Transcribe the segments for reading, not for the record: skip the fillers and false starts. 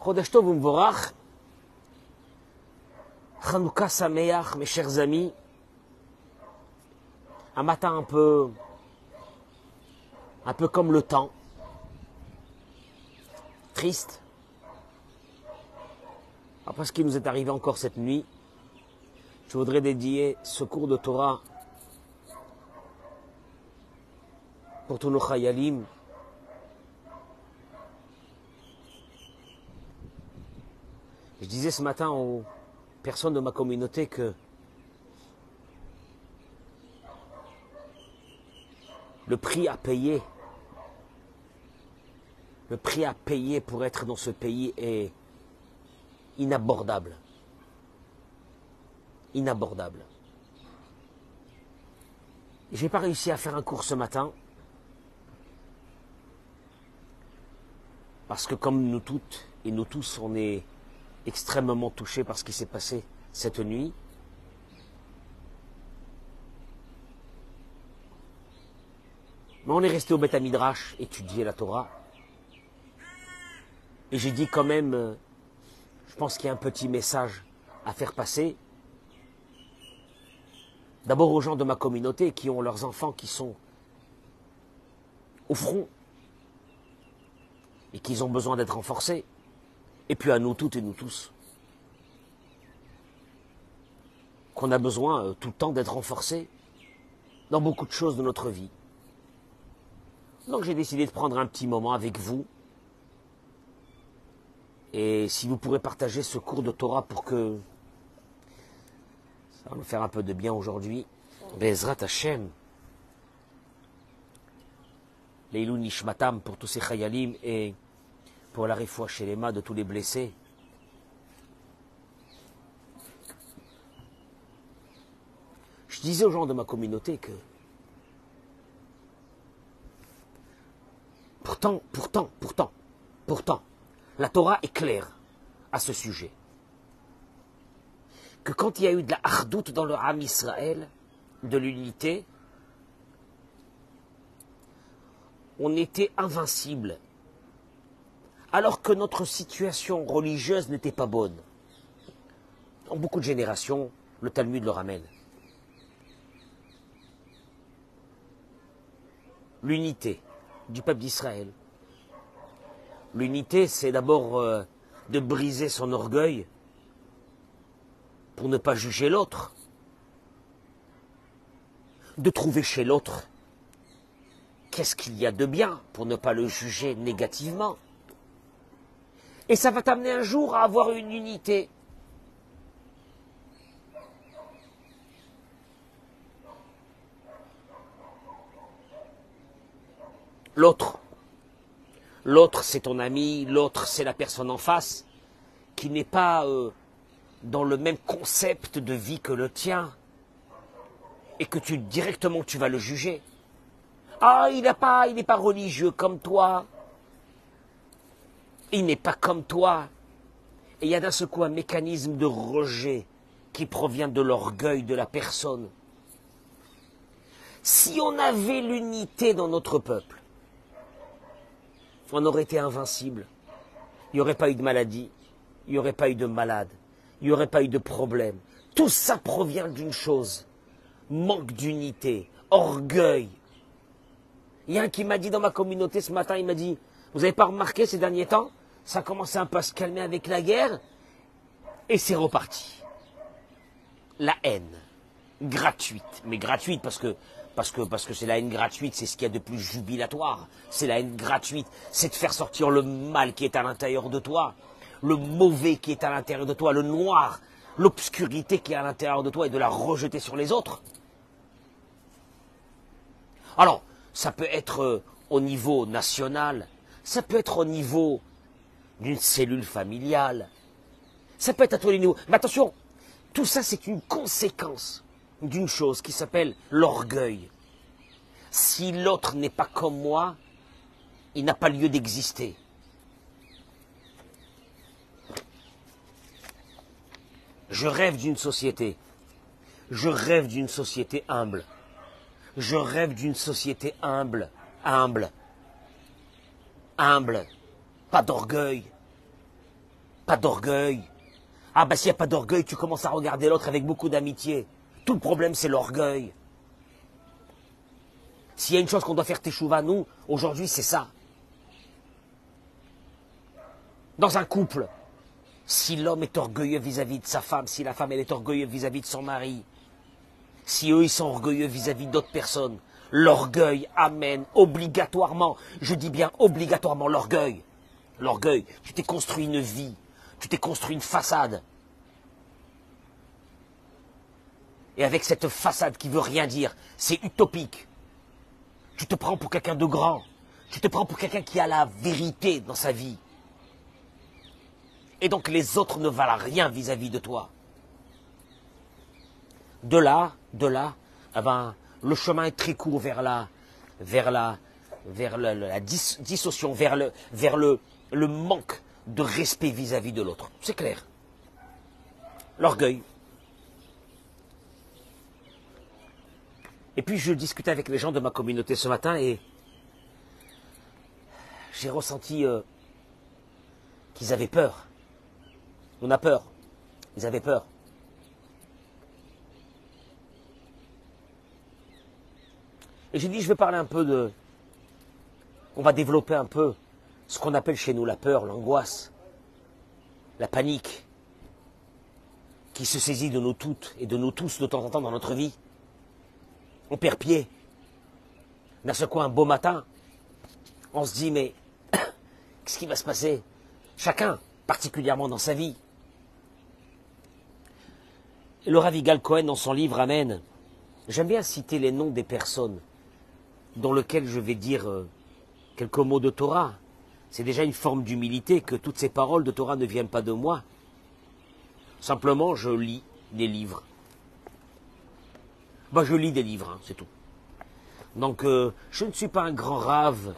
Chodesh Tov U'Mvorach, Chanukah Sameach, mes chers amis. Un matin un peu comme le temps, triste. Après ce qui nous est arrivé encore cette nuit, je voudrais dédier ce cours de Torah pour tous nos chayalim. Je disais ce matin aux personnes de ma communauté que le prix à payer pour être dans ce pays est inabordable. Inabordable. Je n'ai pas réussi à faire un cours ce matin parce que comme nous toutes et nous tous, on est extrêmement touchés par ce qui s'est passé cette nuit. Mais on est resté au Beth Midrash étudier la Torah. Et j'ai dit quand même, je pense qu'il y a un petit message à faire passer. D'abord aux gens de ma communauté qui ont leurs enfants qui sont au front et qui ont besoin d'être renforcés. Et puis à nous toutes et nous tous, qu'on a besoin tout le temps d'être renforcés dans beaucoup de choses de notre vie. Donc j'ai décidé de prendre un petit moment avec vous. Et si vous pourrez partager ce cours de Torah pour que ça va nous faire un peu de bien aujourd'hui. Be'ezrat Hashem. Leilou Nishmatam pour tous ces chayalim et pour la refoua shelema de tous les blessés. Je disais aux gens de ma communauté que pourtant, la Torah est claire à ce sujet. Que quand il y a eu de la hardout dans le Ham Israël, de l'unité, on était invincible. Alors que notre situation religieuse n'était pas bonne. Dans beaucoup de générations, le Talmud le ramène. L'unité du peuple d'Israël. L'unité, c'est d'abord de briser son orgueil pour ne pas juger l'autre. De trouver chez l'autre qu'est-ce qu'il y a de bien pour ne pas le juger négativement. Et ça va t'amener un jour à avoir une unité. L'autre, c'est ton ami, l'autre, c'est la personne en face, qui n'est pas dans le même concept de vie que le tien, et que directement tu vas le juger. Ah, il n'est pas religieux comme toi. Il n'est pas comme toi. Et il y a d'un seul coup un mécanisme de rejet qui provient de l'orgueil de la personne. Si on avait l'unité dans notre peuple, on aurait été invincible. Il n'y aurait pas eu de maladie, il n'y aurait pas eu de malade, il n'y aurait pas eu de problème. Tout ça provient d'une chose, manque d'unité, orgueil. Il y a un qui m'a dit dans ma communauté ce matin, il m'a dit, vous n'avez pas remarqué ces derniers temps, ça a commencé un peu à se calmer avec la guerre, et c'est reparti. La haine, gratuite, mais gratuite parce que c'est la haine gratuite, c'est ce qu'il y a de plus jubilatoire. C'est la haine gratuite, c'est de faire sortir le mal qui est à l'intérieur de toi, le mauvais qui est à l'intérieur de toi, le noir, l'obscurité qui est à l'intérieur de toi et de la rejeter sur les autres. Alors, ça peut être au niveau national, ça peut être au niveau d'une cellule familiale, ça peut être à tous les niveaux. Mais attention, tout ça c'est une conséquence d'une chose qui s'appelle l'orgueil. Si l'autre n'est pas comme moi, il n'a pas lieu d'exister. Je rêve d'une société. Je rêve d'une société humble. Je rêve d'une société humble. Humble. Humble. Pas d'orgueil. Pas d'orgueil. Ah bah s'il n'y a pas d'orgueil, tu commences à regarder l'autre avec beaucoup d'amitié. Tout le problème, c'est l'orgueil. S'il y a une chose qu'on doit faire teshuva, nous, aujourd'hui, c'est ça. Dans un couple, si l'homme est orgueilleux vis-à-vis de sa femme, si la femme elle est orgueilleuse vis-à-vis de son mari, si eux ils sont orgueilleux vis-à-vis d'autres personnes, l'orgueil amène obligatoirement, je dis bien obligatoirement l'orgueil. L'orgueil, tu t'es construit une vie, tu t'es construit une façade. Et avec cette façade qui veut rien dire, c'est utopique. Tu te prends pour quelqu'un de grand, tu te prends pour quelqu'un qui a la vérité dans sa vie. Et donc les autres ne valent rien vis-à-vis de toi. De là, eh ben, le chemin est très court vers la dissociation, vers le manque de respect vis-à-vis de l'autre. C'est clair. L'orgueil. Et puis je discutais avec les gens de ma communauté ce matin et j'ai ressenti qu'ils avaient peur. On a peur. Ils avaient peur. Et j'ai dit, je vais parler un peu de... On va développer un peu ce qu'on appelle chez nous la peur, l'angoisse, la panique, qui se saisit de nous toutes et de nous tous de temps en temps dans notre vie. On perd pied. D'un seul coup, un beau matin, on se dit, mais qu'est-ce qui va se passer? Chacun, particulièrement dans sa vie. Et le Rav Yigal Cohen, dans son livre Amen, j'aime bien citer les noms des personnes dans lesquelles je vais dire quelques mots de Torah. C'est déjà une forme d'humilité que toutes ces paroles de Torah ne viennent pas de moi. Simplement, je lis des livres. Ben, je lis des livres, hein, c'est tout. Donc, je ne suis pas un grand rave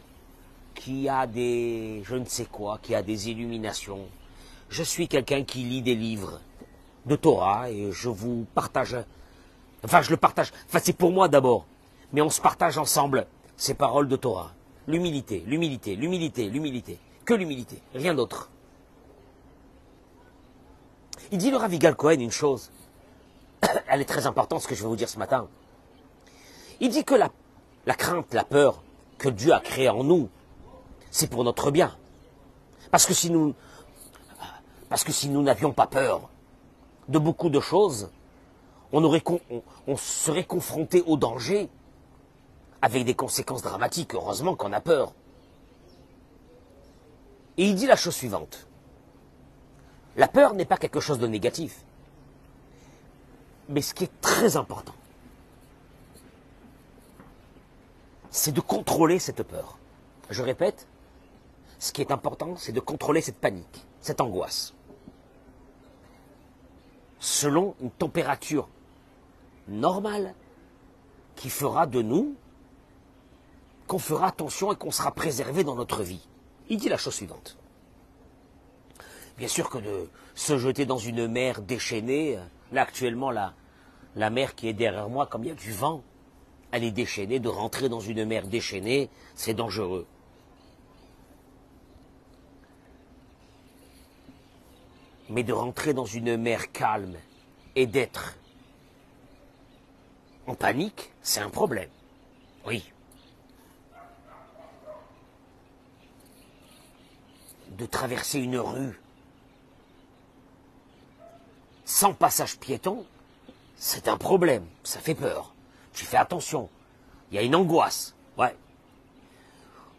qui a des, je ne sais quoi, qui a des illuminations. Je suis quelqu'un qui lit des livres de Torah et je vous partage, enfin je le partage, enfin c'est pour moi d'abord, mais on se partage ensemble ces paroles de Torah. L'humilité, l'humilité, l'humilité, l'humilité, que l'humilité, rien d'autre. Il dit le Rav Yigal Cohen une chose, elle est très importante ce que je vais vous dire ce matin. Il dit que la crainte, la peur que Dieu a créée en nous, c'est pour notre bien. Parce que si nous n'avions pas peur de beaucoup de choses, on serait confronté au danger avec des conséquences dramatiques. Heureusement qu'on a peur. Et il dit la chose suivante. La peur n'est pas quelque chose de négatif. Mais ce qui est très important, c'est de contrôler cette peur. Je répète, ce qui est important, c'est de contrôler cette panique, cette angoisse. Selon une température normale qui fera de nous qu'on fera attention et qu'on sera préservé dans notre vie. Il dit la chose suivante. Bien sûr que de se jeter dans une mer déchaînée, là actuellement la mer qui est derrière moi, comme il y a du vent, elle est déchaînée, de rentrer dans une mer déchaînée, c'est dangereux. Mais de rentrer dans une mer calme et d'être en panique, c'est un problème. Oui. De traverser une rue sans passage piéton, c'est un problème. Ça fait peur. Tu fais attention. Il y a une angoisse. Ouais.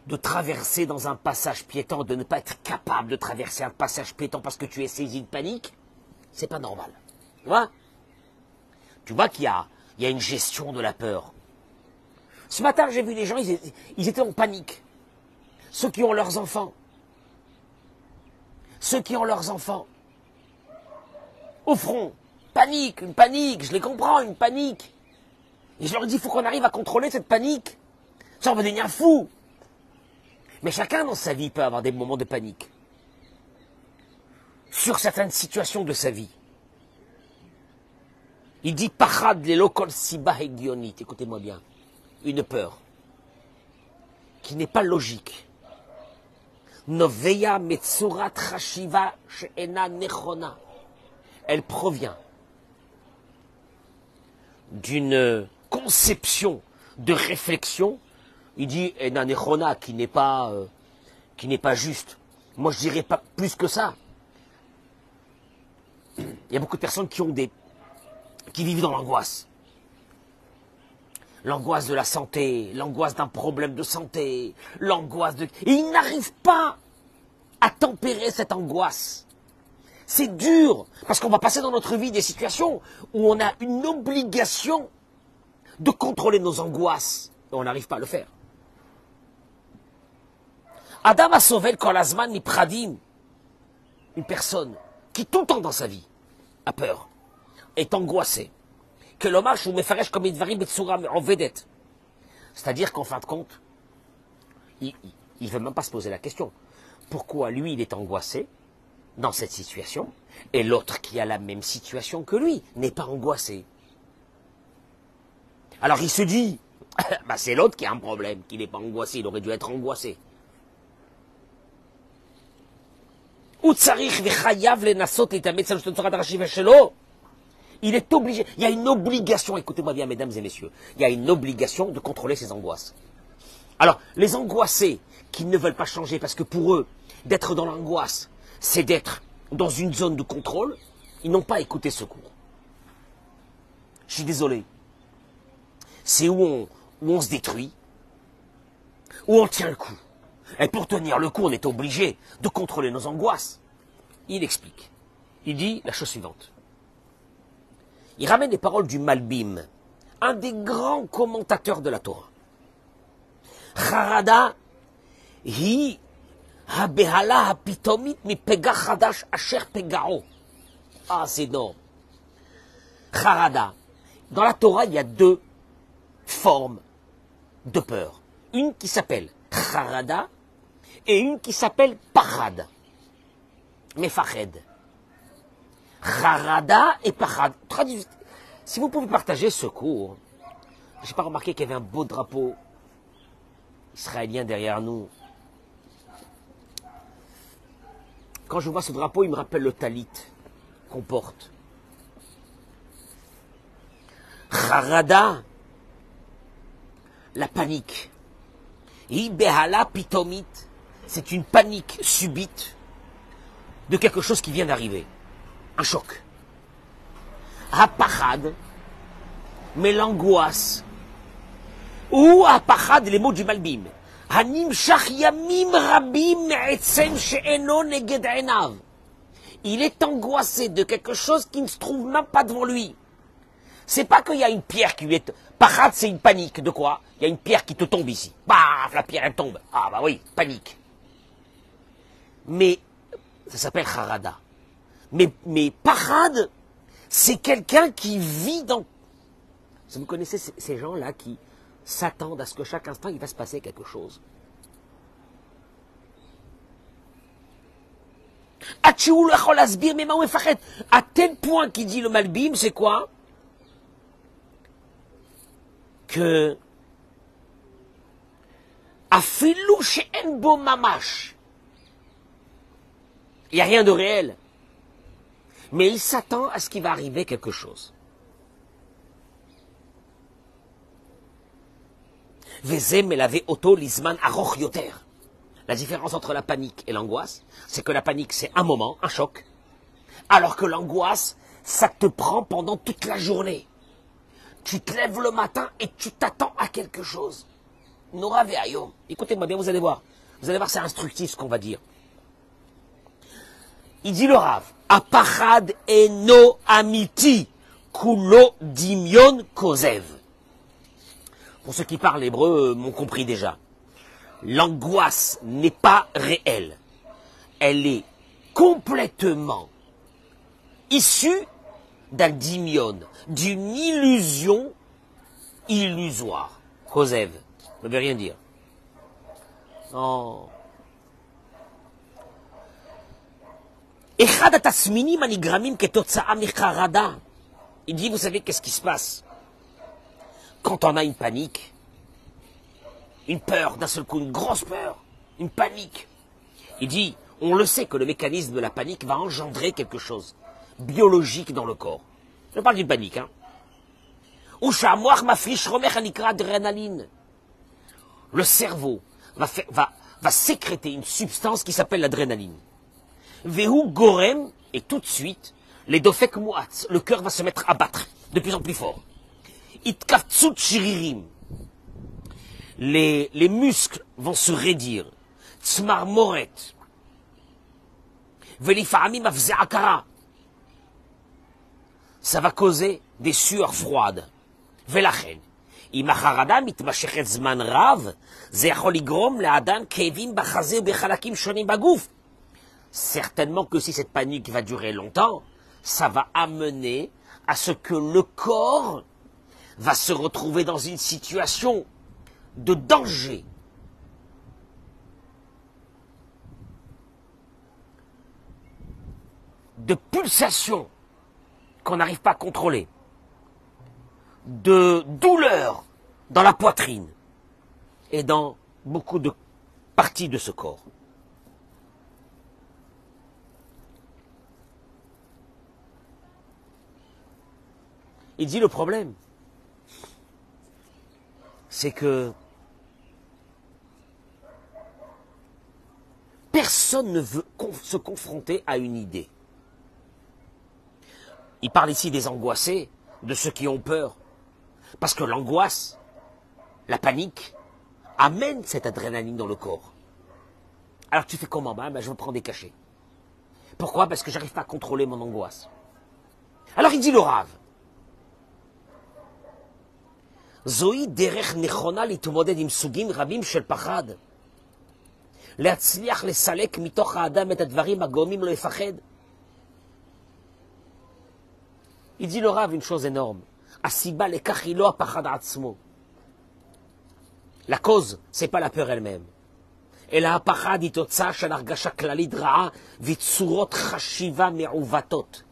De traverser dans un passage piéton, de ne pas être capable de traverser un passage piéton parce que tu es saisi de panique, c'est pas normal. Tu vois qu'il y a une gestion de la peur. Ce matin, j'ai vu des gens, ils étaient en panique. Ceux qui ont leurs enfants. Ceux qui ont leurs enfants. Au front. Panique, une panique, je les comprends, une panique. Et je leur dis, il faut qu'on arrive à contrôler cette panique. Ça, on va devenir fou. Mais chacun dans sa vie peut avoir des moments de panique. Sur certaines situations de sa vie. Il dit, Pachad lelokol siba hegionit. Écoutez-moi bien. Une peur qui n'est pas logique. Noveya metsurat chashiva she'ena nechona. Elle provient d'une conception de réflexion. Il dit ena nechona qui n'est pas juste. Moi je dirais pas plus que ça. Il y a beaucoup de personnes qui vivent dans l'angoisse. L'angoisse de la santé, l'angoisse d'un problème de santé, l'angoisse de... Et ils n'arrivent pas à tempérer cette angoisse. C'est dur, parce qu'on va passer dans notre vie des situations où on a une obligation de contrôler nos angoisses. Et on n'arrive pas à le faire. Adam a sauvé le Kolazman Nipradim. Une personne qui tout le temps dans sa vie a peur, est angoissée. Que l'hommage ou mefaresh comme idvarim betsura en vedette. C'est-à-dire qu'en fin de compte, il ne veut même pas se poser la question. Pourquoi lui, il est angoissé dans cette situation et l'autre qui a la même situation que lui n'est pas angoissé? Alors il se dit, bah, c'est l'autre qui a un problème, qui n'est pas angoissé, il aurait dû être angoissé. Il est obligé, il y a une obligation, écoutez-moi bien mesdames et messieurs, il y a une obligation de contrôler ses angoisses. Alors, les angoissés qui ne veulent pas changer parce que pour eux, d'être dans l'angoisse, c'est d'être dans une zone de contrôle, ils n'ont pas écouté ce cours. Je suis désolé. C'est où on se détruit, où on tient le coup. Et pour tenir le coup, on est obligé de contrôler nos angoisses. Il explique. Il dit la chose suivante. Il ramène les paroles du Malbim, un des grands commentateurs de la Torah. Charada hi habehala hapitomit mi pega chadash asher pegao. Ah, c'est énorme. Charada. Dans la Torah, il y a deux formes de peur. Une qui s'appelle Charada et une qui s'appelle Pachad. Mefached. Charada et Pachad. Si vous pouvez partager ce cours, je n'ai pas remarqué qu'il y avait un beau drapeau israélien derrière nous. Quand je vois ce drapeau, il me rappelle le talit qu'on porte. Charada, la panique. Ibehala pitomit, c'est une panique subite de quelque chose qui vient d'arriver. Un choc. Apachad, mais l'angoisse. Ou apachad, les mots du Malbim. Hanim shach yamim rabim me'etzem she'eno neged enav. Il est angoissé de quelque chose qui ne se trouve même pas devant lui. C'est pas qu'il y a une pierre qui lui est... Pachad, c'est une panique. De quoi? Il y a une pierre qui te tombe ici. Paf, la pierre, elle tombe. Ah bah oui, panique. Mais, ça s'appelle Harada. Mais Pachad, c'est quelqu'un qui vit dans... Vous connaissez ces gens-là qui s'attendent à ce que chaque instant, il va se passer quelque chose. À tel point qu'il dit le Malbim, c'est quoi? Que Afilou she'en bo mamash. Il n'y a rien de réel. Mais il s'attend à ce qu'il va arriver quelque chose. Vezem elave auto lisman aroch yoter. La différence entre la panique et l'angoisse, c'est que la panique, c'est un moment, un choc, alors que l'angoisse, ça te prend pendant toute la journée. Tu te lèves le matin et tu t'attends à quelque chose. Nora ve'ayom. Écoutez-moi bien, vous allez voir. Vous allez voir, c'est instructif ce qu'on va dire. Il dit le Rav, Apachad eno amiti, kulo dimion kozev. Pour ceux qui parlent hébreu, m'ont compris déjà. L'angoisse n'est pas réelle. Elle est complètement issue d'un dimion, d'une illusion illusoire. Kozev, ça ne veut rien dire. Non. Il dit, vous savez qu'est-ce qui se passe quand on a une panique, une peur d'un seul coup, une grosse peur, une panique. Il dit, on le sait que le mécanisme de la panique va engendrer quelque chose biologique dans le corps. Je parle d'une panique, hein. Le cerveau va sécréter une substance qui s'appelle l'adrénaline. Vehu gorem, et tout de suite, les dofek mu'at, le cœur va se mettre à battre de plus en plus fort. Itkaftsut shiririm, les muscles vont se raidir. Tzmar moret, velifa'amim afze'akara, ça va causer des sueurs froides. Velachen, אם החרדה מתמשכת זמן רב, זה יכול לגרום לאדם כאבים בחזה ובחלקים שונים בגוף. Certainement que si cette panique va durer longtemps, ça va amener à ce que le corps va se retrouver dans une situation de danger. De pulsation qu'on n'arrive pas à contrôler. De douleur dans la poitrine et dans beaucoup de parties de ce corps. Il dit le problème, c'est que personne ne veut se confronter à une idée. Il parle ici des angoissés, de ceux qui ont peur. Parce que l'angoisse, la panique, amène cette adrénaline dans le corps. Alors tu fais comment? Je me prends des cachets. Pourquoi? Parce que j'arrive pas à contrôler mon angoisse. Alors il dit le Rav. Zoi derech nechona litmoded im sugim rabim shel pachad. להצליח לסלק מתוך האדם את הדברים הגורמים לו לפחד. Il dit le Rav une chose énorme. Asiba lekach ilo apachad atzmo. La cause, c'est pas la peur elle-même. אלא הפחד היא תוצאה של הרגשה כללית רעה וצורות חשיבה מעוותות.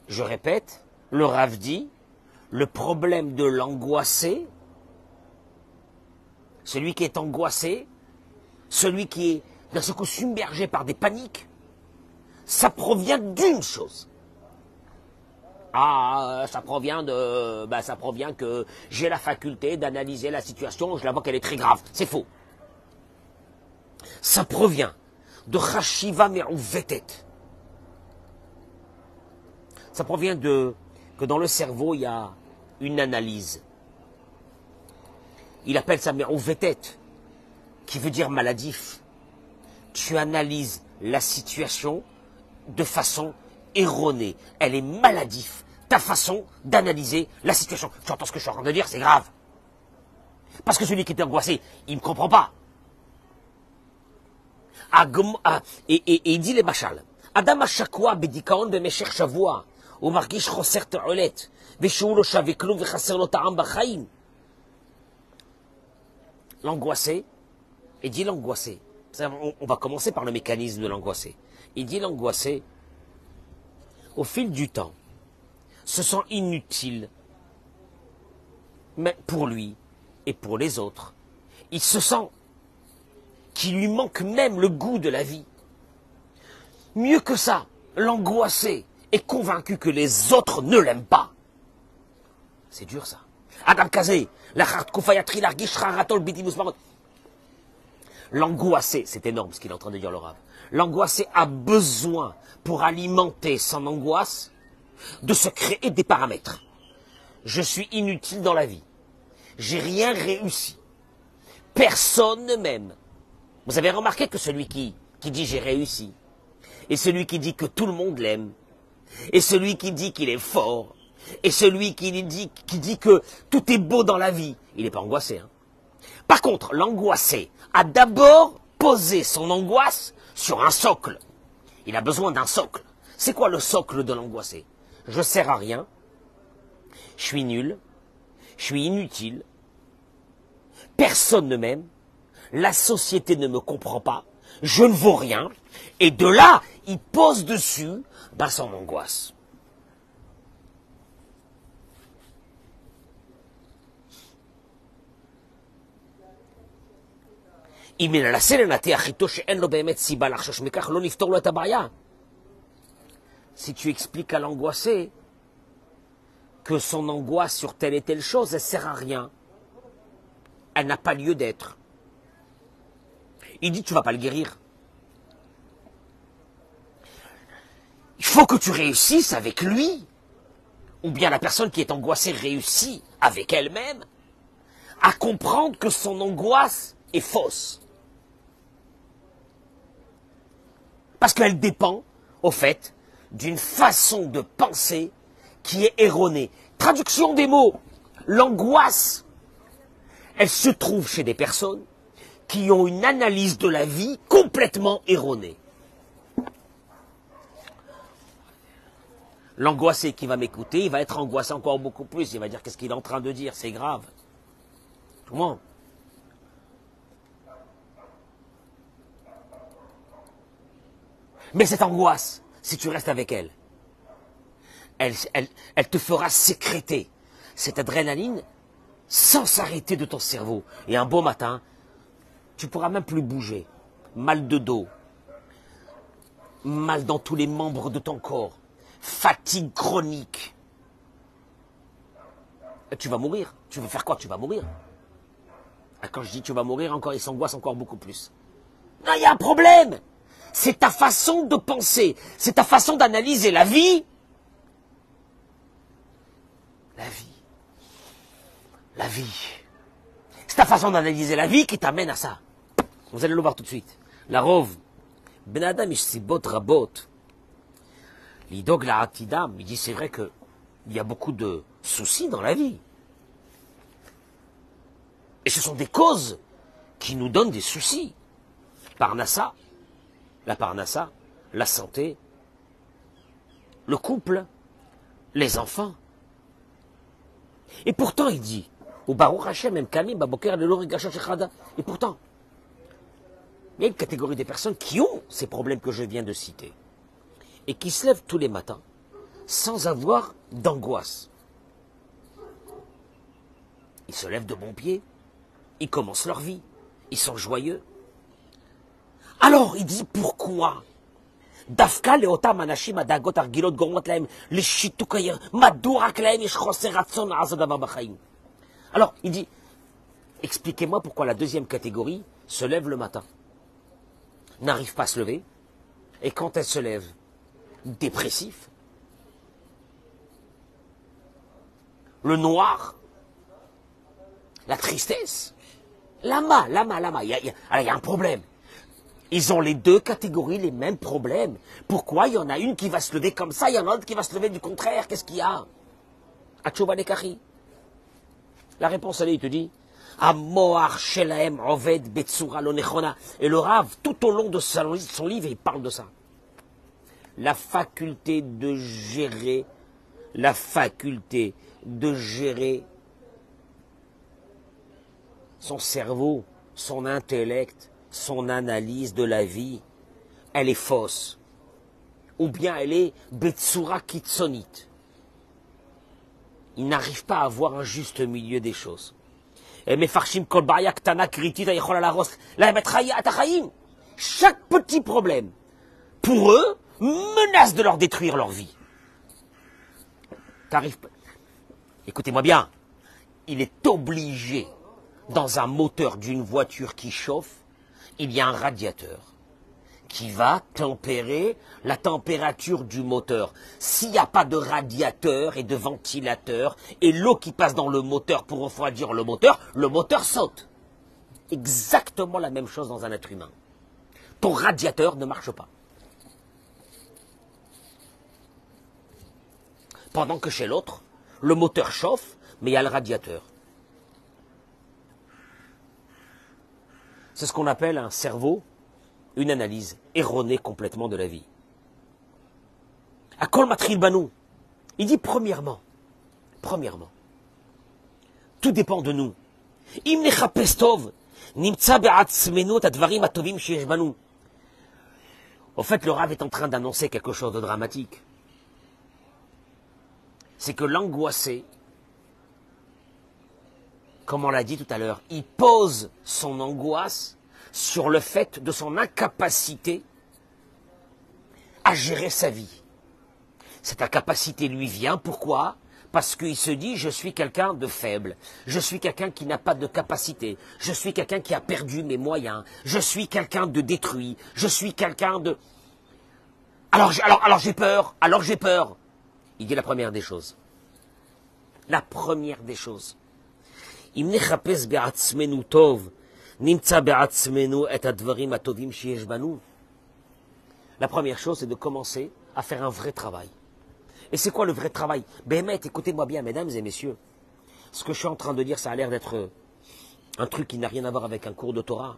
Je répète, le Rav dit, le problème de l'angoissé, celui qui est angoissé, celui qui est d'un seul coup submergé par des paniques, ça provient d'une chose. Ah, ça provient que j'ai la faculté d'analyser la situation, je la vois qu'elle est très grave. C'est faux. Ça provient de Chashiva Me'uvetet. Ça provient que dans le cerveau, il y a une analyse. Il appelle ça Me'uvetet, qui veut dire maladif. Tu analyses la situation de façon erronée. Elle est maladif. Ta façon d'analyser la situation. Tu entends ce que je suis en train de dire, c'est grave. Parce que celui qui est angoissé, il ne me comprend pas. Et il dit les machal. Adam השקוע בדיכאון במשך שבוע, הוא מרגיש חוסר תועלת, ושהוא לא שווה כלום וחסר לו טעם בחיים. L'angoissé, il dit l'angoissé. On va commencer par le mécanisme de l'angoissé. Il dit l'angoissé, au fil du temps, se sent inutile, mais pour lui et pour les autres. Il se sent qu'il lui manque même le goût de la vie. Mieux que ça, l'angoissé est convaincu que les autres ne l'aiment pas. C'est dur ça. Adam Kazé, l'angoissé, c'est énorme ce qu'il est en train de dire le Rav. L'angoissé a besoin, pour alimenter son angoisse, de se créer des paramètres. Je suis inutile dans la vie. J'ai rien réussi. Personne ne m'aime. Vous avez remarqué que celui qui dit j'ai réussi, et celui qui dit que tout le monde l'aime, et celui qui dit qu'il est fort, et celui qui dit que tout est beau dans la vie, il n'est pas angoissé. Hein. Par contre, l'angoissé a d'abord posé son angoisse sur un socle. Il a besoin d'un socle. C'est quoi le socle de l'angoissé? Je sers à rien, je suis nul, je suis inutile, personne ne m'aime, la société ne me comprend pas, je ne vaux rien, et de là, il pose dessus son angoisse. Si tu expliques à l'angoissé que son angoisse sur telle et telle chose, elle ne sert à rien. Elle n'a pas lieu d'être. Il dit, tu ne vas pas le guérir. Il faut que tu réussisses avec lui. Ou bien la personne qui est angoissée réussit avec elle-même à comprendre que son angoisse est fausse. Parce qu'elle dépend, au fait, d'une façon de penser qui est erronée. Traduction des mots. L'angoisse, elle se trouve chez des personnes qui ont une analyse de la vie complètement erronée. L'angoissé qui va m'écouter, il va être angoissé encore beaucoup plus. Il va dire, qu'est-ce qu'il est en train de dire? C'est grave. Tout le monde. Mais cette angoisse, si tu restes avec elle, elle te fera sécréter cette adrénaline sans s'arrêter de ton cerveau. Et un beau matin, tu ne pourras même plus bouger. Mal de dos, mal dans tous les membres de ton corps, fatigue chronique. Et tu vas mourir. Tu veux faire quoi? Tu vas mourir. Et quand je dis tu vas mourir, encore, il s'angoisse encore beaucoup plus. Non, il y a un problème. C'est ta façon de penser. C'est ta façon d'analyser la vie. La vie. La vie. C'est ta façon d'analyser la vie qui t'amène à ça. Vous allez le voir tout de suite. La rove. Ben Adam ishsibot rabot. L'idog la atidam. Il dit c'est vrai qu'il y a beaucoup de soucis dans la vie. Et ce sont des causes qui nous donnent des soucis. Parnassa, la parnassa, la santé, le couple, les enfants. Et pourtant, il dit, au Baruch Hashem, et pourtant, il y a une catégorie des personnes qui ont ces problèmes que je viens de citer et qui se lèvent tous les matins sans avoir d'angoisse. Ils se lèvent de bon pied, ils commencent leur vie, ils sont joyeux. Alors, il dit pourquoi? Dafka leotam anashim adagot argilot gormot lahem leshituk madurak lahem yesh choser ratzon la'asod davar b'chaim. Alors, il dit, expliquez-moi pourquoi la deuxième catégorie se lève le matin, n'arrive pas à se lever, et quand elle se lève, dépressif, le noir, la tristesse, lama. Il y a un problème. Ils ont les deux catégories, les mêmes problèmes. Pourquoi il y en a une qui va se lever comme ça, il y en a une autre qui va se lever du contraire? Qu'est-ce qu'il y a? Atchouba Nekari. La réponse, elle est, il te dit, Amoar Shelaem Oved Betsura Lonechona. Et le Rav, tout au long de son livre, il parle de ça. La faculté de gérer son cerveau, son intellect, son analyse de la vie, elle est fausse. Ou bien elle est Betsura Kitsonite. Il n'arrive pas à avoir un juste milieu des choses. Chaque petit problème, pour eux, menace de leur détruire leur vie. Écoutez-moi bien, il est obligé, dans un moteur d'une voiture qui chauffe, il y a un radiateur qui va tempérer la température du moteur. S'il n'y a pas de radiateur et de ventilateur et l'eau qui passe dans le moteur pour refroidir le moteur saute. Exactement la même chose dans un être humain. Ton radiateur ne marche pas. Pendant que chez l'autre, le moteur chauffe, mais il y a le radiateur. C'est ce qu'on appelle un cerveau, une analyse erronée complètement de la vie. Akol matril banou. Il dit premièrement, tout dépend de nous. Im nechapes tov, nimtza be'atzmenu et advarim atovim sheyesh banu. Au fait, le Rav est en train d'annoncer quelque chose de dramatique. C'est que l'angoissé, comme on l'a dit tout à l'heure, il pose son angoisse sur le fait de son incapacité à gérer sa vie. Cette incapacité lui vient, pourquoi? Parce qu'il se dit, je suis quelqu'un de faible, je suis quelqu'un qui n'a pas de capacité, je suis quelqu'un qui a perdu mes moyens, je suis quelqu'un de détruit, je suis quelqu'un de... Alors j'ai peur, Il dit la première des choses. La première des choses. La première chose, c'est de commencer à faire un vrai travail. Et c'est quoi le vrai travail? Béhémet, écoutez-moi bien, mesdames et messieurs. Ce que je suis en train de dire, ça a l'air d'être un truc qui n'a rien à voir avec un cours de Torah.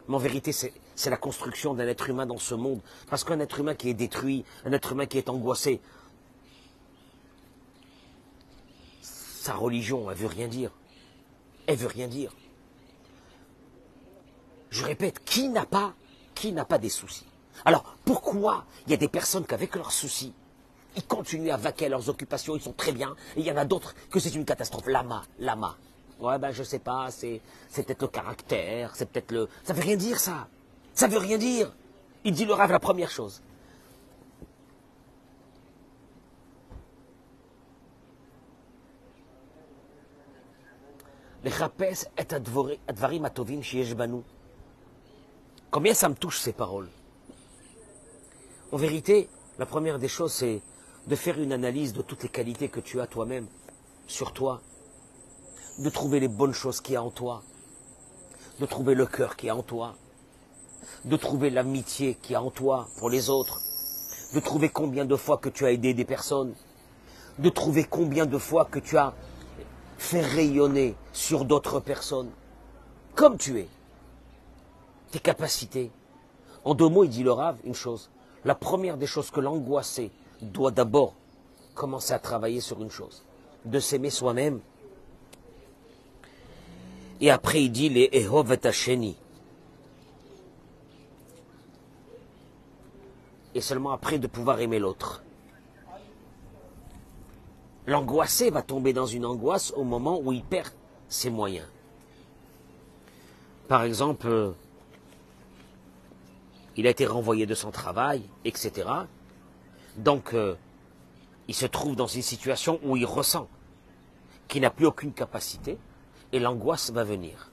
Mais en vérité, c'est la construction d'un être humain dans ce monde. Parce qu'un être humain qui est détruit, un être humain qui est angoissé, sa religion, elle veut rien dire. Elle veut rien dire. Je répète, qui n'a pas des soucis? Alors, pourquoi il y a des personnes qu'avec leurs soucis, ils continuent à vaquer à leurs occupations, ils sont très bien, et il y en a d'autres que c'est une catastrophe? Lama. Ouais, ben je sais pas, c'est peut-être le caractère, c'est peut-être le... Ça veut rien dire, ça. Ça veut rien dire. Il dit le Rav la première chose. Combien ça me touche ces paroles? En vérité, la première des choses, c'est de faire une analyse de toutes les qualités que tu as toi-même, sur toi, de trouver les bonnes choses qu'il y a en toi, de trouver le cœur qui est en toi, de trouver l'amitié qui est en toi pour les autres, de trouver combien de fois que tu as aidé des personnes, de trouver combien de fois que tu as fait rayonner sur d'autres personnes, comme tu es, tes capacités. En 2 mots, il dit le Rav une chose. La première des choses que l'angoissé doit d'abord commencer à travailler sur une chose, de s'aimer soi-même. Et après, il dit les Ehov et Hasheni. Et seulement après de pouvoir aimer l'autre. L'angoissé va tomber dans une angoisse au moment où il perd ses moyens. Par exemple, il a été renvoyé de son travail, etc. Donc, il se trouve dans une situation où il ressent qu'il n'a plus aucune capacité et l'angoisse va venir.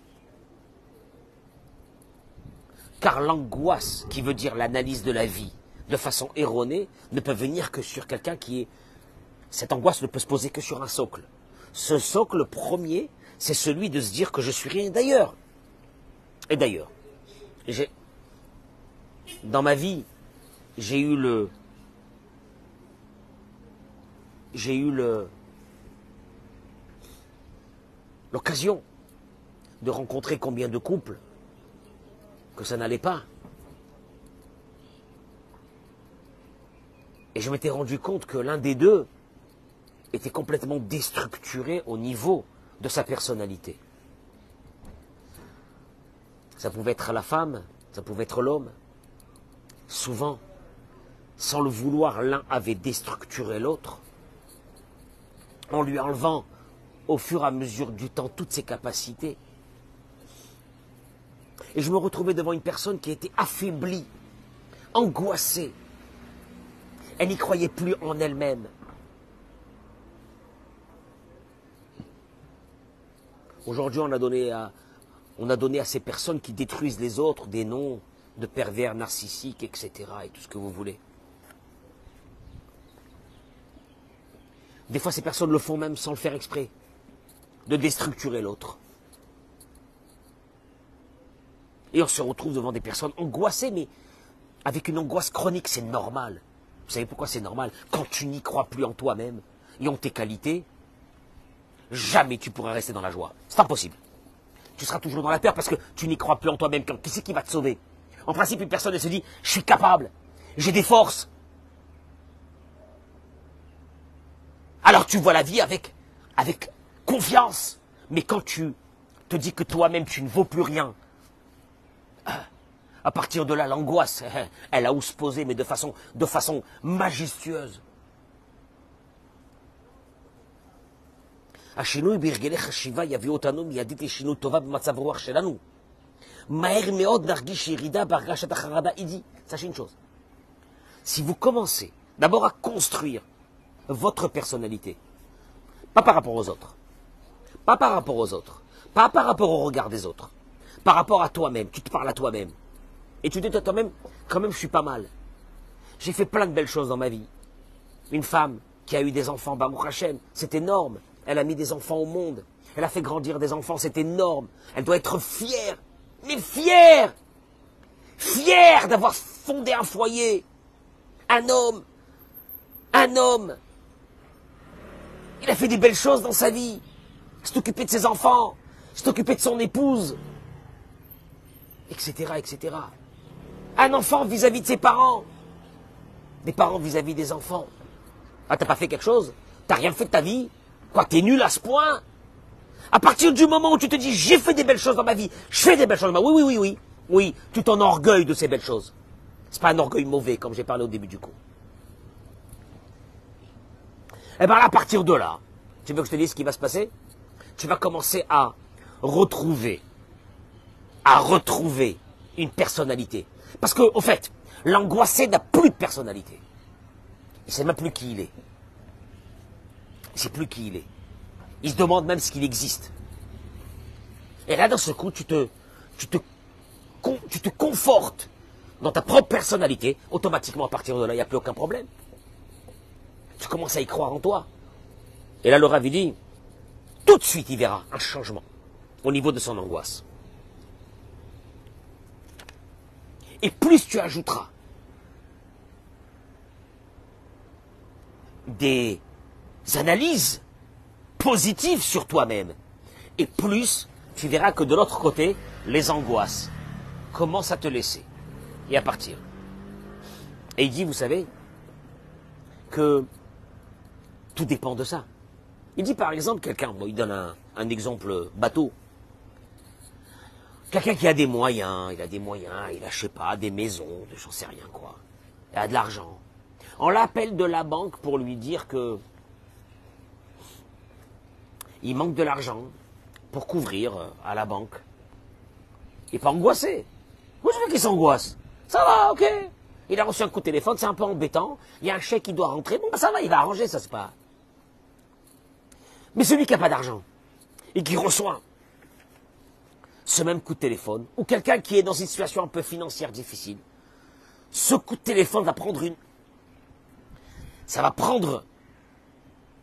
Car l'angoisse, qui veut dire l'analyse de la vie de façon erronée, ne peut venir que sur quelqu'un qui est... Cette angoisse ne peut se poser que sur un socle. Ce socle premier, c'est celui de se dire que je suis rien d'ailleurs. Et d'ailleurs, dans ma vie, j'ai eu l'occasion de rencontrer combien de couples que ça n'allait pas. Et je m'étais rendu compte que l'un des deux était complètement déstructuré au niveau de sa personnalité. Ça pouvait être la femme, ça pouvait être l'homme. Souvent, sans le vouloir, l'un avait déstructuré l'autre, en lui enlevant au fur et à mesure du temps toutes ses capacités. Et je me retrouvais devant une personne qui était affaiblie, angoissée. Elle n'y croyait plus en elle-même. Aujourd'hui, on a donné à ces personnes qui détruisent les autres des noms de pervers narcissiques, etc. et tout ce que vous voulez. Des fois, ces personnes le font même sans le faire exprès, de déstructurer l'autre. Et on se retrouve devant des personnes angoissées, mais avec une angoisse chronique, c'est normal. Vous savez pourquoi c'est normal? Quand tu n'y crois plus en toi-même et en tes qualités, jamais tu pourras rester dans la joie. C'est impossible. Tu seras toujours dans la peur parce que tu n'y crois plus en toi-même. Qui c'est qui va te sauver? En principe, une personne, elle se dit, je suis capable, j'ai des forces. Alors tu vois la vie avec confiance. Mais quand tu te dis que toi-même, tu ne vaux plus rien, à partir de là, l'angoisse, elle a où se poser, mais de façon majestueuse. Maher meod nargish yerida bargashat acharada. Il dit, sachez une chose. Si vous commencez d'abord à construire votre personnalité, pas par rapport aux autres, pas par rapport aux autres, pas par rapport au regard des autres, par rapport à toi-même, tu te parles à toi-même. Et tu te dis à toi-même, quand même je suis pas mal. J'ai fait plein de belles choses dans ma vie. Une femme qui a eu des enfants, Baruch Hashem, c'est énorme. Elle a mis des enfants au monde. Elle a fait grandir des enfants, c'est énorme. Elle doit être fière, mais fière, fière d'avoir fondé un foyer. Un homme, il a fait des belles choses dans sa vie. Il s'est occupé de ses enfants, il s'est occupé de son épouse, etc., etc. Un enfant vis-à-vis de ses parents, des parents vis-à-vis des enfants. Ah, t'as pas fait quelque chose? T'as rien fait de ta vie? Quoi, t'es nul à ce point? À partir du moment où tu te dis, j'ai fait des belles choses dans ma vie, je fais des belles choses dans ma vie, oui, tu t'enorgueilles de ces belles choses. C'est pas un orgueil mauvais, comme j'ai parlé au début du cours. Eh bien, à partir de là, tu veux que je te dise ce qui va se passer? Tu vas commencer à retrouver une personnalité. Parce que, au fait, l'angoissé n'a plus de personnalité. Il ne sait même plus qui il est. Il ne sait plus qui il est. Il se demande même ce qu'il existe. Et là, dans ce coup, tu te confortes dans ta propre personnalité. Automatiquement, à partir de là, il n'y a plus aucun problème. Tu commences à y croire en toi. Et là, le Rav, il dit, tout de suite, il verra un changement au niveau de son angoisse. Et plus tu ajouteras des analyses positives sur toi-même, et plus tu verras que de l'autre côté, les angoisses commencent à te laisser et à partir. Et il dit, vous savez, que tout dépend de ça. Il dit par exemple quelqu'un, il donne un exemple bateau. Quelqu'un qui a des moyens, il a, je sais pas, des maisons, j'en sais rien quoi. Il a de l'argent. On l'appelle de la banque pour lui dire que il manque de l'argent pour couvrir à la banque. Il n'est pas angoissé. Moi je veux qu'il s'angoisse. Ça va, ok. Il a reçu un coup de téléphone, c'est un peu embêtant. Il y a un chèque qui doit rentrer. Bon, ça va, il va arranger, ça c'est pas. Mais celui qui n'a pas d'argent et qui reçoit ce même coup de téléphone, ou quelqu'un qui est dans une situation un peu financière difficile, ce coup de téléphone va prendre ça va prendre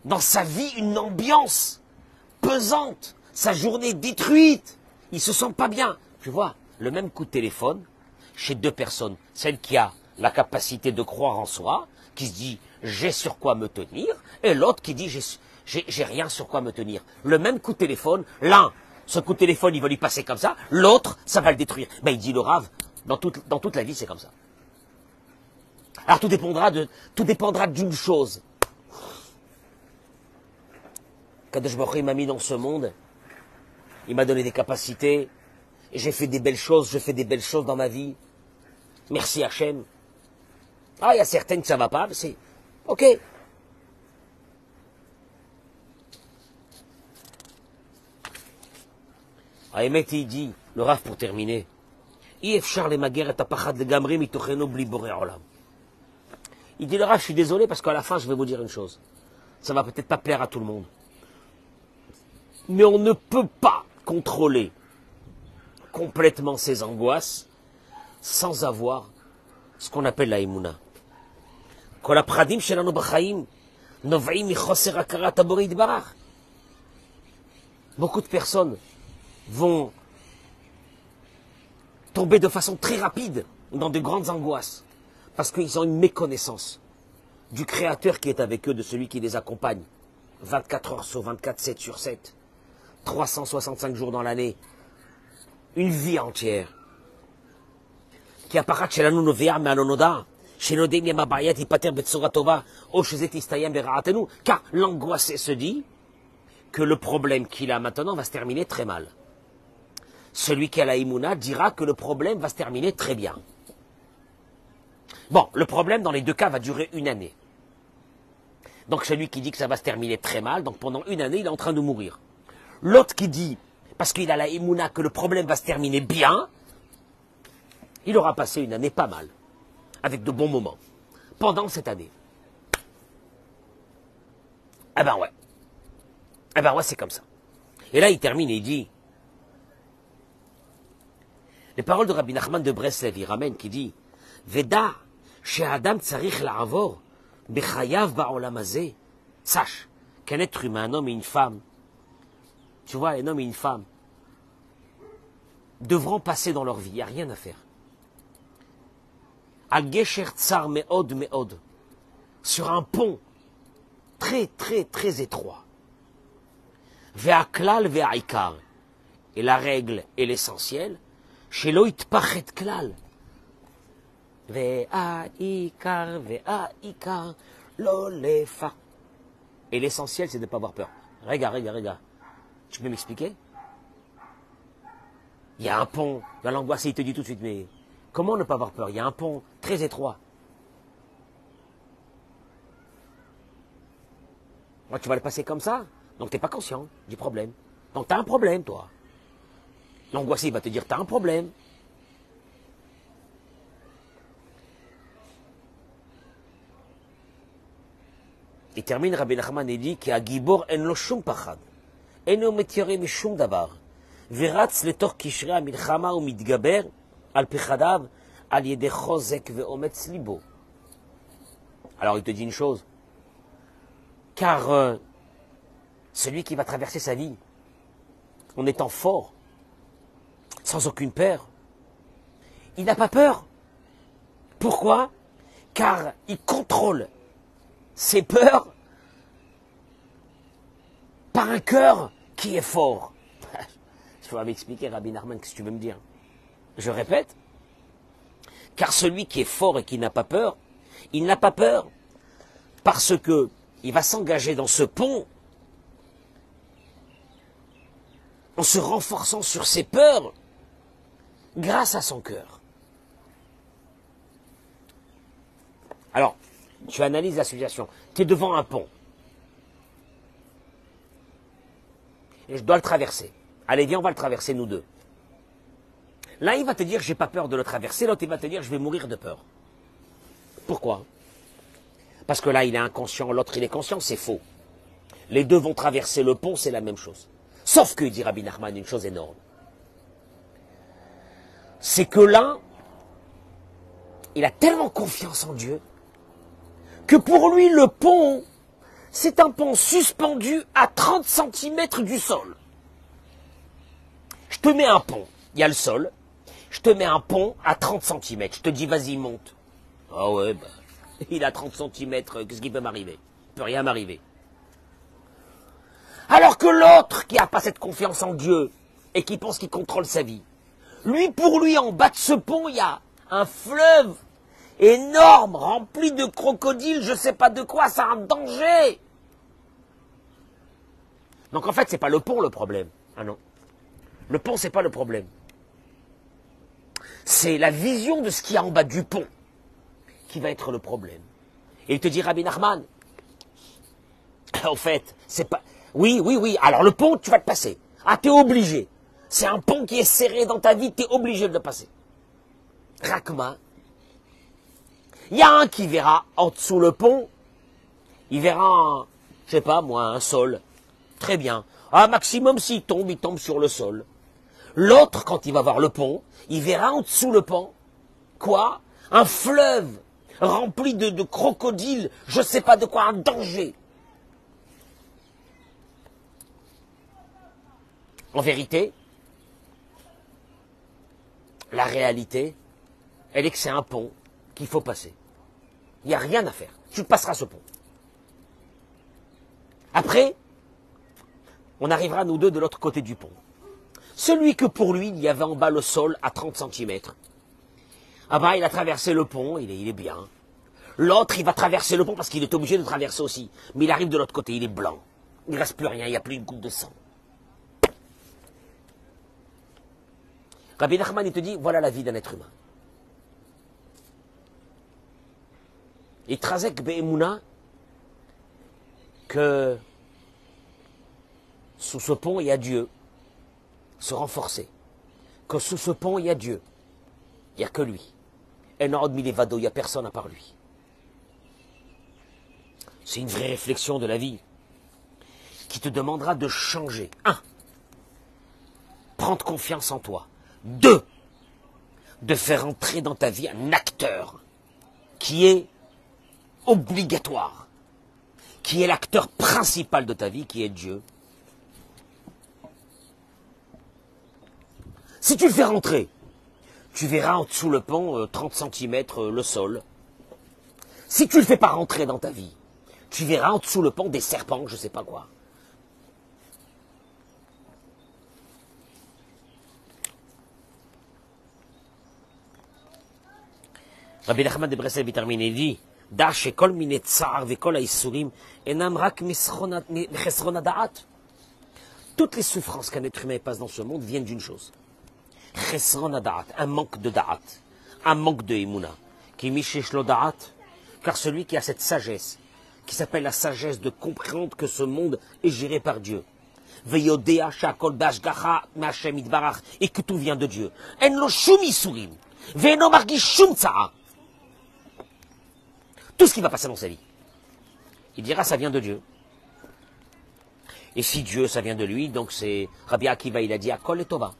dans sa vie une ambiance pesante, sa journée détruite, il se sent pas bien. Tu vois, le même coup de téléphone chez deux personnes, celle qui a la capacité de croire en soi, qui se dit j'ai sur quoi me tenir, et l'autre qui dit j'ai rien sur quoi me tenir. Le même coup de téléphone, l'un, ce coup de téléphone, il va lui passer comme ça, l'autre, ça va le détruire. Ben, il dit le Rav, dans toute la vie, c'est comme ça. Alors tout dépendra d'une chose. Kadosh Baruch Hu m'a mis dans ce monde, il m'a donné des capacités, et j'ai fait des belles choses, je fais des belles choses dans ma vie. Merci Hachem. Ah, il y a certaines que ça va pas, mais c'est ok. Ahémet, il dit, le Rav pour terminer, il dit le Rav, je suis désolé parce qu'à la fin je vais vous dire une chose. Ça va peut-être pas plaire à tout le monde. Mais on ne peut pas contrôler complètement ses angoisses sans avoir ce qu'on appelle la Emouna. Beaucoup de personnes vont tomber de façon très rapide dans de grandes angoisses parce qu'ils ont une méconnaissance du Créateur qui est avec eux, de celui qui les accompagne 24 heures sur 24, 7 sur 7, 365 jours dans l'année, une vie entière qui apparaît chez la nounovea mais anonoda, chez nos demiamabayat ipater betsoratova, oshezet istayem beraatenu, car l'angoissé se dit que le problème qu'il a maintenant va se terminer très mal. Celui qui a la Emouna dira que le problème va se terminer très bien. Bon, le problème dans les deux cas va durer une année. Donc celui qui dit que ça va se terminer très mal, donc pendant une année il est en train de mourir. L'autre qui dit, parce qu'il a la Emouna, que le problème va se terminer bien, Il aura passé une année pas mal, avec de bons moments, pendant cette année. Eh ben ouais. Eh ben ouais, c'est comme ça. Et là, il termine et il dit, les paroles de Rabbi Nachman de Breslev, il ramène, qui dit, Veda, chez Adam tsarich la'avor, bechayav ba'olam hazeh. Sache qu'un être humain, un homme et une femme, tu vois, un homme et une femme, devront passer dans leur vie, il n'y a rien à faire. Al gesher tsar me'od me'od, sur un pont très très très étroit. Ve'aklal ve'aikar, et la règle et l'essentiel, chez lo itpachet klal. Ve'aikar ve'aikar, lo lefa. Et l'essentiel, c'est de ne pas avoir peur. Regarde. Tu peux m'expliquer? Il y a un pont. Dans l'angoisse, il te dit tout de suite, mais comment ne pas avoir peur? Il y a un pont très étroit. Moi, tu vas le passer comme ça. Donc, tu n'es pas conscient du problème. Donc, tu as un problème, toi. L'angoissé, il va te dire, tu as un problème. Il termine, Rabbi Nachman, et dit, qu'à Gibor, en lo shum pachad. En lo metire mishum davar. Viratz letor kishre amilchama ou mitgaber, al pechadav, al yede chozek ve'ometz libo. Alors, il te dit une chose. Car celui qui va traverser sa vie en étant fort, sans aucune peur, il n'a pas peur. Pourquoi? Car il contrôle ses peurs par un cœur qui est fort. Il faut m'expliquer, Rabbi Nachman, qu'est-ce que tu veux me dire? Je répète, car celui qui est fort et qui n'a pas peur, il n'a pas peur parce que il va s'engager dans ce pont en se renforçant sur ses peurs grâce à son cœur. Alors, tu analyses la situation. Tu es devant un pont. Et je dois le traverser. Allez, viens, on va le traverser, nous deux. L'un, il va te dire, j'ai pas peur de le traverser. L'autre, il va te dire, je vais mourir de peur. Pourquoi? Parce que là, il est inconscient, l'autre, il est conscient, c'est faux. Les deux vont traverser le pont, c'est la même chose. Sauf que, dit Rabbi Nachman, une chose énorme. C'est que l'un, il a tellement confiance en Dieu, que pour lui, le pont, c'est un pont suspendu à 30 cm du sol. Je te mets un pont, il y a le sol, je te mets un pont à 30 cm, je te dis, vas-y, monte. Ah ouais, bah, il a 30 cm, qu'est-ce qui peut m'arriver? Il ne peut rien m'arriver. Alors que l'autre, qui n'a pas cette confiance en Dieu, et qui pense qu'il contrôle sa vie, lui, pour lui, en bas de ce pont, il y a un fleuve énorme, rempli de crocodiles, je ne sais pas de quoi, c'est un danger. Donc en fait, c'est pas le pont le problème. Ah non. Le pont, c'est pas le problème. C'est la vision de ce qu'il y a en bas du pont qui va être le problème. Et il te dit, Rabbi Nachman, en fait, c'est pas... Oui, alors le pont, tu vas te passer. Ah, t'es obligé. C'est un pont qui est serré dans ta vie, t'es obligé de le passer. Rakma, il y a un qui verra en dessous le pont, il verra, je sais pas moi, un sol. Très bien. Ah, maximum s'il tombe, il tombe sur le sol. L'autre, quand il va voir le pont, il verra en dessous le pont, quoi? Un fleuve rempli de crocodiles, je sais pas de quoi, un danger. En vérité, la réalité, elle est que c'est un pont qu'il faut passer. Il n'y a rien à faire. Tu passeras ce pont. Après, on arrivera nous deux de l'autre côté du pont. Celui que pour lui, il y avait en bas le sol à 30 cm. Ah bah, il a traversé le pont, il est bien. L'autre, il va traverser le pont parce qu'il est obligé de traverser aussi. Mais il arrive de l'autre côté, il est blanc. Il ne reste plus rien, il n'y a plus une goutte de sang. Rabbi Nachman, il te dit, voilà la vie d'un être humain. Et Trazek Be'emouna, que sous ce pont, il y a Dieu, se renforcer. Que sous ce pont, il y a Dieu. Il n'y a que lui. En Orod Milevado, il n'y a personne à part lui. C'est une vraie réflexion de la vie qui te demandera de changer. 1. Prendre confiance en toi. 2. De faire entrer dans ta vie un acteur qui est obligatoire, qui est l'acteur principal de ta vie, qui est Dieu. Si tu le fais rentrer, tu verras en dessous le pont, 30 cm le sol. Si tu ne le fais pas rentrer dans ta vie, tu verras en dessous le pont des serpents, je ne sais pas quoi. Rabbi Nachman de Breslev termine et dit, Da shekol mine tsar vekol haïsurim enam rak chesron hadaat. Toutes les souffrances qu'un être humain passe dans ce monde viennent d'une chose. Chesron hadaat, un manque de da'at, un manque de emuna. Ki mishesh lo da'at, car celui qui a cette sagesse, qui s'appelle la sagesse de comprendre que ce monde est géré par Dieu. Veyodea shakol bashgacha ma'ashem itbarach, et que tout vient de Dieu. En lo shum isurim, ve'eno margish shum tsara. Tout ce qui va passer dans sa vie. Il dira, ça vient de Dieu. Et si Dieu, ça vient de lui, donc c'est Rabbi Akiva, il a dit, Akol et Tova.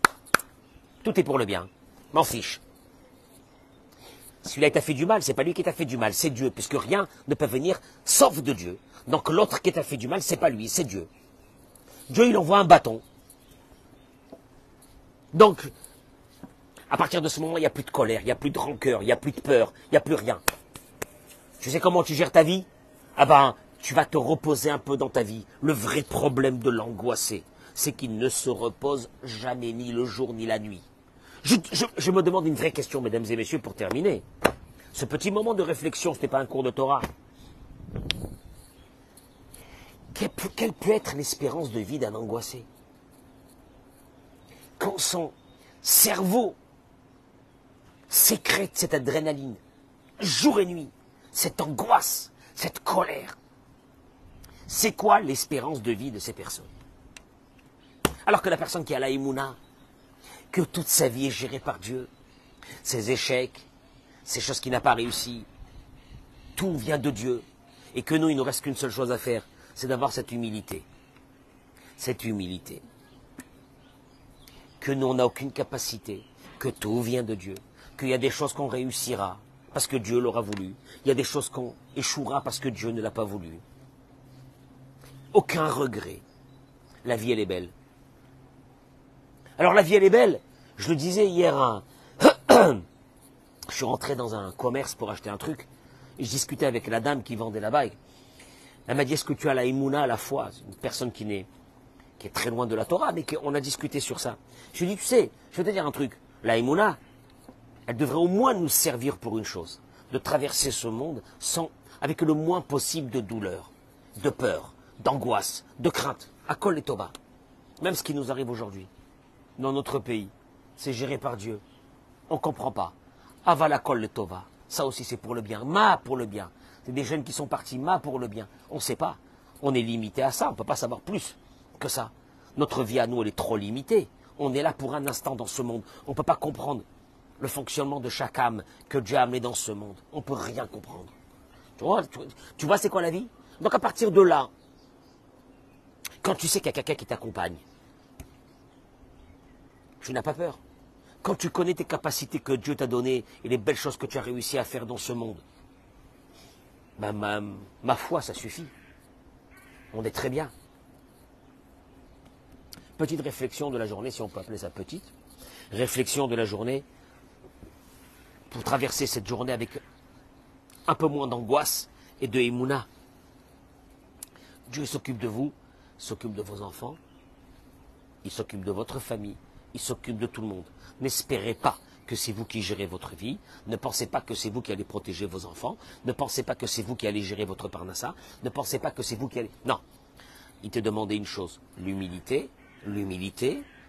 Tout est pour le bien. M'en fiche. Celui-là, il t'a fait du mal, c'est pas lui qui t'a fait du mal, c'est Dieu, puisque rien ne peut venir sauf de Dieu. Donc l'autre qui t'a fait du mal, c'est pas lui, c'est Dieu. Dieu, il envoie un bâton. Donc, à partir de ce moment, il n'y a plus de colère, il n'y a plus de rancœur, il n'y a plus de peur, il n'y a plus rien. Tu sais comment tu gères ta vie? Ah ben, tu vas te reposer un peu dans ta vie. Le vrai problème de l'angoissé, c'est qu'il ne se repose jamais, ni le jour, ni la nuit. Je me demande une vraie question, mesdames et messieurs, pour terminer. Ce petit moment de réflexion, ce n'est pas un cours de Torah. Quelle peut être l'espérance de vie d'un angoissé? Quand son cerveau sécrète cette adrénaline, jour et nuit, cette angoisse, cette colère. C'est quoi l'espérance de vie de ces personnes? Alors que la personne qui a la Emouna, que toute sa vie est gérée par Dieu, ses échecs, ces choses qui n'a pas réussi, tout vient de Dieu, et que nous, il ne nous reste qu'une seule chose à faire, c'est d'avoir cette humilité. Cette humilité. Que nous, on n'a aucune capacité, que tout vient de Dieu, qu'il y a des choses qu'on réussira, parce que Dieu l'aura voulu. Il y a des choses qu'on échouera parce que Dieu ne l'a pas voulu. Aucun regret. La vie, elle est belle. Alors la vie, elle est belle. Je le disais hier, je suis rentré dans un commerce pour acheter un truc. Et je discutais avec la dame qui vendait là-bas. Elle m'a dit, est-ce que tu as la Emouna à la foi? C'est une personne qui est très loin de la Torah, mais on a discuté sur ça. Je lui ai dit, tu sais, je vais te dire un truc. La Emouna, elle devrait au moins nous servir pour une chose, de traverser ce monde avec le moins possible de douleur, de peur, d'angoisse, de crainte, à Kol et Toba. Même ce qui nous arrive aujourd'hui, dans notre pays, c'est géré par Dieu. On ne comprend pas. Avala Kol et Tova, ça aussi c'est pour le bien. Ma pour le bien. C'est des jeunes qui sont partis, ma pour le bien. On ne sait pas. On est limité à ça, on ne peut pas savoir plus que ça. Notre vie à nous, elle est trop limitée. On est là pour un instant dans ce monde. On ne peut pas comprendre le fonctionnement de chaque âme que Dieu a amené dans ce monde. On ne peut rien comprendre. Tu vois c'est quoi la vie? Donc à partir de là, quand tu sais qu'il y a quelqu'un qui t'accompagne, tu n'as pas peur. Quand tu connais tes capacités que Dieu t'a données et les belles choses que tu as réussi à faire dans ce monde, ben ma foi, ça suffit. On est très bien. Petite réflexion de la journée, si on peut appeler ça petite. Réflexion de la journée. Pour traverser cette journée avec un peu moins d'angoisse et de émouna. Dieu s'occupe de vous, s'occupe de vos enfants, il s'occupe de votre famille, il s'occupe de tout le monde. N'espérez pas que c'est vous qui gérez votre vie, ne pensez pas que c'est vous qui allez protéger vos enfants, ne pensez pas que c'est vous qui allez gérer votre parnassa, ne pensez pas que c'est vous qui allez... Non, il te demandait une chose, l'humilité,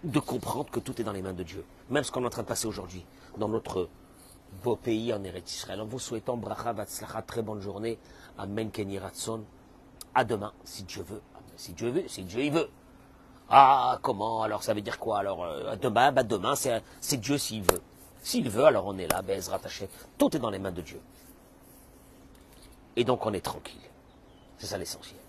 de comprendre que tout est dans les mains de Dieu. Même ce qu'on est en train de passer aujourd'hui, dans notre beau pays en Eretz Israël. En vous souhaitant bracha vatzlacha, très bonne journée. Amen Kenny Ratson. À demain, si Dieu veut. Si Dieu veut, si Dieu y veut. Ah, comment? Alors ça veut dire quoi? Alors demain, demain, c'est Dieu s'il veut. S'il veut, alors on est là, Bezrat Hashem. Tout est dans les mains de Dieu. Et donc on est tranquille. C'est ça l'essentiel.